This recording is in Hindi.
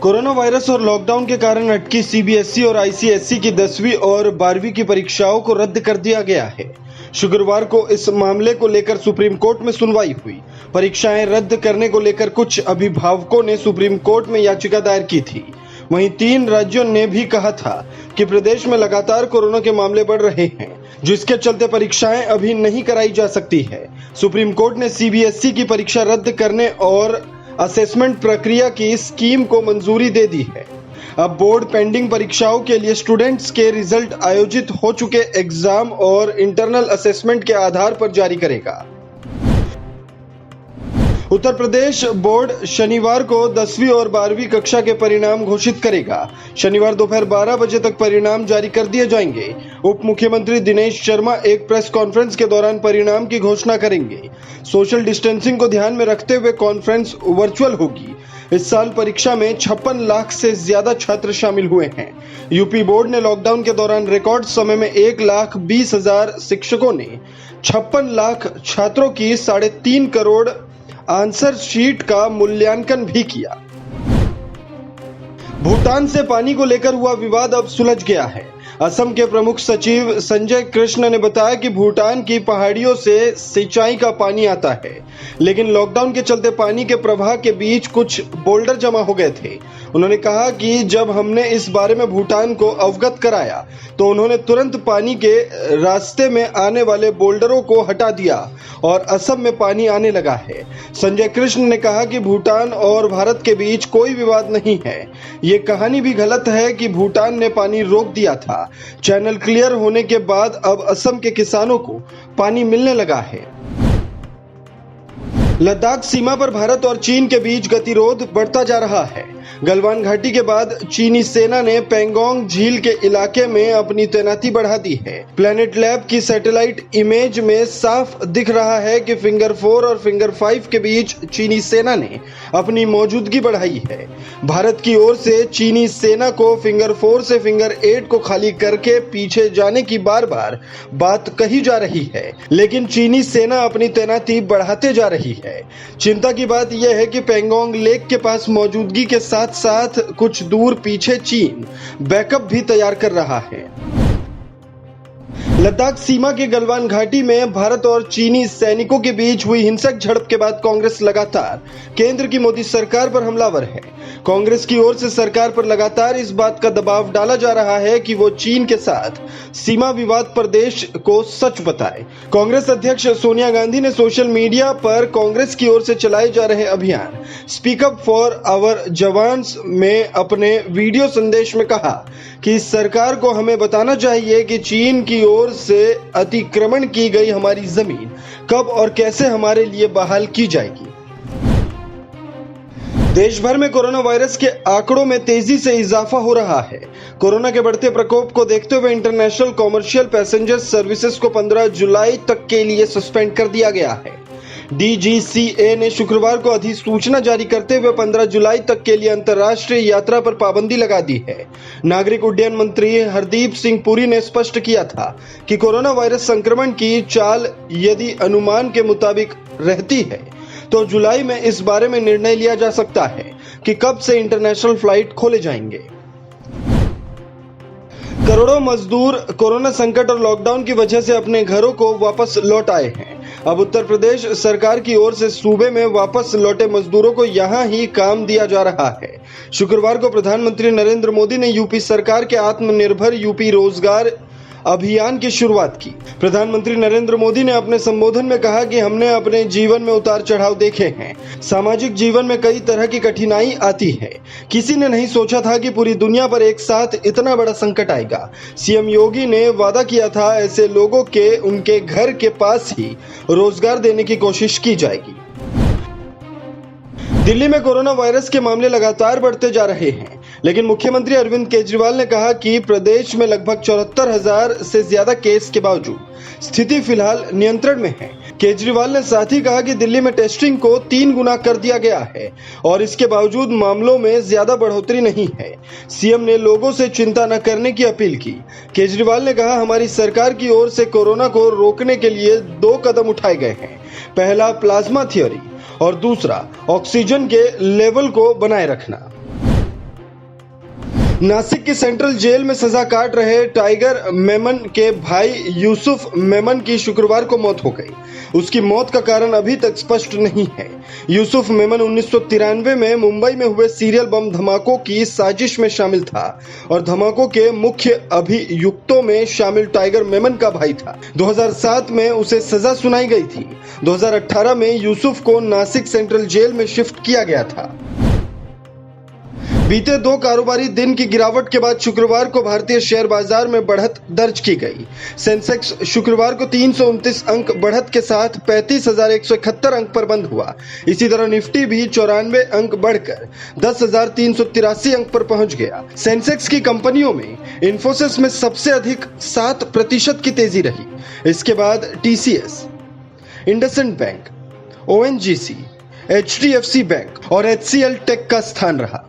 कोरोना वायरस और लॉकडाउन के कारण अटकी सीबीएसई और आईसीएसई की 10वीं और 12वीं की परीक्षाओं को रद्द कर दिया गया है। शुक्रवार को इस मामले को लेकर सुप्रीम कोर्ट में सुनवाई हुई। परीक्षाएं रद्द करने को लेकर कुछ अभिभावकों ने सुप्रीम कोर्ट में याचिका दायर की थी। वहीं 3 राज्यों ने भी कहा था कि प्रदेश में लगातार कोरोना के मामले बढ़ रहे हैं, जिसके चलते परीक्षाएं अभी नहीं कराई जा सकती है। सुप्रीम कोर्ट ने सीबीएसई की परीक्षा रद्द करने और असेसमेंट प्रक्रिया की स्कीम को मंजूरी दे दी है। अब बोर्ड पेंडिंग परीक्षाओं के लिए स्टूडेंट्स के रिजल्ट आयोजित हो चुके एग्जाम और इंटरनल असेसमेंट के आधार पर जारी करेगा। उत्तर प्रदेश बोर्ड शनिवार को 10वीं और 12वीं कक्षा के परिणाम घोषित करेगा। शनिवार दोपहर 12 बजे तक परिणाम जारी कर दिए जाएंगे। उप मुख्यमंत्री दिनेश शर्मा एक प्रेस कॉन्फ्रेंस के दौरान परिणाम की घोषणा करेंगे। सोशल डिस्टेंसिंग को ध्यान में रखते हुए कॉन्फ्रेंस वर्चुअल होगी। इस साल परीक्षा में 56 लाख से ज्यादा छात्र शामिल हुए हैं। यूपी बोर्ड ने लॉकडाउन के दौरान रिकॉर्ड समय में 1,20,000 शिक्षकों ने 56 लाख छात्रों की 3.5 करोड़ आंसर शीट का मूल्यांकन भी किया। भूटान से पानी को लेकर हुआ विवाद अब सुलझ गया है। असम के प्रमुख सचिव संजय कृष्ण ने बताया कि भूटान की पहाड़ियों से सिंचाई का पानी आता है, लेकिन लॉकडाउन के चलते पानी के प्रवाह के बीच कुछ बोल्डर जमा हो गए थे। उन्होंने कहा कि जब हमने इस बारे में भूटान को अवगत कराया तो उन्होंने तुरंत पानी के रास्ते में आने वाले बोल्डरों को हटा दिया और असम में पानी आने लगा है। संजय कृष्ण ने कहा कि भूटान और भारत के बीच कोई विवाद नहीं है। ये कहानी भी गलत है कि भूटान ने पानी रोक दिया था। चैनल क्लियर होने के बाद अब असम के किसानों को पानी मिलने लगा है। लद्दाख सीमा पर भारत और चीन के बीच गतिरोध बढ़ता जा रहा है। गलवान घाटी के बाद चीनी सेना ने पेंगोंग झील के इलाके में अपनी तैनाती बढ़ा दी है। प्लैनेट लैब की सैटेलाइट इमेज में साफ दिख रहा है कि फिंगर 4 और फिंगर 5 के बीच चीनी सेना ने अपनी मौजूदगी बढ़ाई है। भारत की ओर से चीनी सेना को फिंगर 4 से फिंगर 8 को खाली करके पीछे जाने की बार बार बात कही जा रही है, लेकिन चीनी सेना अपनी तैनाती बढ़ाते जा रही है। चिंता की बात यह है कि पेंगोंग लेक के पास मौजूदगी के साथ साथ कुछ दूर पीछे चीन बैकअप भी तैयार कर रहा है। लद्दाख सीमा के गलवान घाटी में भारत और चीनी सैनिकों के बीच हुई हिंसक झड़प के बाद कांग्रेस लगातार केंद्र की मोदी सरकार पर हमलावर है। कांग्रेस की ओर से सरकार पर लगातार इस बात का दबाव डाला जा रहा है कि वो चीन के साथ सीमा विवाद पर देश को सच बताए। कांग्रेस अध्यक्ष सोनिया गांधी ने सोशल मीडिया पर कांग्रेस की ओर से चलाए जा रहे अभियान speak up for our jawans में अपने वीडियो संदेश में कहा कि सरकार को हमें बताना चाहिए कि चीन की ओर से अतिक्रमण की गई हमारी जमीन कब और कैसे हमारे लिए बहाल की जाएगी। देश भर में कोरोना वायरस के आंकड़ों में तेजी से इजाफा हो रहा है। कोरोना के बढ़ते प्रकोप को देखते हुए इंटरनेशनल कॉमर्शियल पैसेंजर सर्विसेज को 15 जुलाई तक के लिए सस्पेंड कर दिया गया है। डीजीसीए ने शुक्रवार को अधिसूचना जारी करते हुए 15 जुलाई तक के लिए अंतर्राष्ट्रीय यात्रा पर पाबंदी लगा दी है। नागरिक उड्डयन मंत्री हरदीप सिंह पुरी ने स्पष्ट किया था कि कोरोना वायरस संक्रमण की चाल यदि अनुमान के मुताबिक रहती है तो जुलाई में इस बारे में निर्णय लिया जा सकता है कि कब से इंटरनेशनल फ्लाइट खोले जाएंगे। करोड़ों मजदूर कोरोना संकट और लॉकडाउन की वजह से अपने घरों को वापस लौट आए हैं। अब उत्तर प्रदेश सरकार की ओर से सूबे में वापस लौटे मजदूरों को यहां ही काम दिया जा रहा है। शुक्रवार को प्रधानमंत्री नरेंद्र मोदी ने यूपी सरकार के आत्मनिर्भर यूपी रोजगार अभियान की शुरुआत की। प्रधानमंत्री नरेंद्र मोदी ने अपने संबोधन में कहा कि हमने अपने जीवन में उतार चढ़ाव देखे हैं। सामाजिक जीवन में कई तरह की कठिनाई आती है। किसी ने नहीं सोचा था कि पूरी दुनिया पर एक साथ इतना बड़ा संकट आएगा। सीएम योगी ने वादा किया था ऐसे लोगों के उनके घर के पास ही रोजगार देने की कोशिश की जाएगी। दिल्ली में कोरोना वायरस के मामले लगातार बढ़ते जा रहे हैं, लेकिन मुख्यमंत्री अरविंद केजरीवाल ने कहा कि प्रदेश में लगभग 74,000 से ज्यादा केस के बावजूद स्थिति फिलहाल नियंत्रण में है। केजरीवाल ने साथ ही कहा कि दिल्ली में टेस्टिंग को 3 गुना कर दिया गया है और इसके बावजूद मामलों में ज्यादा बढ़ोतरी नहीं है। सीएम ने लोगों से चिंता न करने की अपील की। केजरीवाल ने कहा, हमारी सरकार की ओर से कोरोना को रोकने के लिए 2 कदम उठाए गए हैं। पहला प्लाज्मा थ्योरी और दूसरा ऑक्सीजन के लेवल को बनाए रखना। नासिक की सेंट्रल जेल में सजा काट रहे टाइगर मेमन के भाई यूसुफ मेमन की शुक्रवार को मौत हो गई। उसकी मौत का कारण अभी तक स्पष्ट नहीं है। यूसुफ मेमन 1993 में मुंबई में हुए सीरियल बम धमाकों की साजिश में शामिल था और धमाकों के मुख्य अभियुक्तों में शामिल टाइगर मेमन का भाई था। 2007 में उसे सजा सुनाई गई थी। 2018 में यूसुफ को नासिक सेंट्रल जेल में शिफ्ट किया गया था। बीते 2 कारोबारी दिन की गिरावट के बाद शुक्रवार को भारतीय शेयर बाजार में बढ़त दर्ज की गई। सेंसेक्स शुक्रवार को 329 अंक बढ़त के साथ 35,171 अंक पर बंद हुआ। इसी तरह निफ्टी भी 94 अंक बढ़कर 10,383 अंक पर पहुंच गया। सेंसेक्स की कंपनियों में इन्फोसिस में सबसे अधिक 7% की तेजी रही। इसके बाद TCS, IndusInd bank, ONGC, HDFC bank और एचसीएल टेक का स्थान रहा।